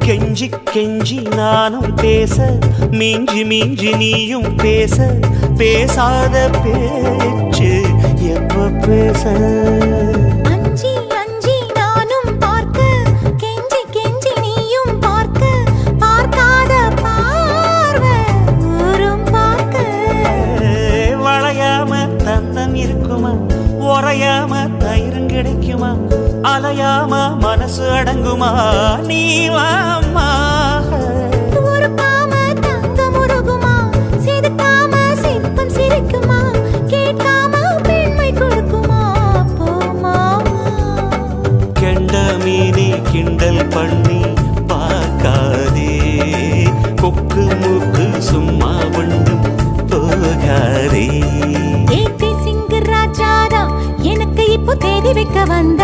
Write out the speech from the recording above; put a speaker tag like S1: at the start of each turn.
S1: கெஞ்சி கெஞ்சி நானும் பேச மிஞ்சி மிஞ்சி நீயும் பேச பேசாத பேச்சு எப்ப பேச
S2: அஞ்சி அஞ்சி நானும் பார்க்க கெஞ்சி கெஞ்சி நீயும் பார்க்க பார்க்காத பார்வை ஊரும் பார்க்க
S1: வளையாம தந்தம் இருக்குமா உறையாம தயிரும் கிடைக்குமா அலையாம மனசு அடங்குமா நீ வாம்மா
S2: உருப்பாம தங்கம் உருகுமா சிரிக்காம சிற்பம் சிரிக்குமா கேட்காம பெண்மை கொடுக்குமா போமா
S1: கெண்ட மீனே கிண்டல் பண்ணி பார்க்காதே கொக்கு மூக்கு சும்மா ஒன்றும் போகாதே
S2: ஏத்தி சிங்கு ராஜாரா எனக்கு இப்போ தேடி வைக்க வந்த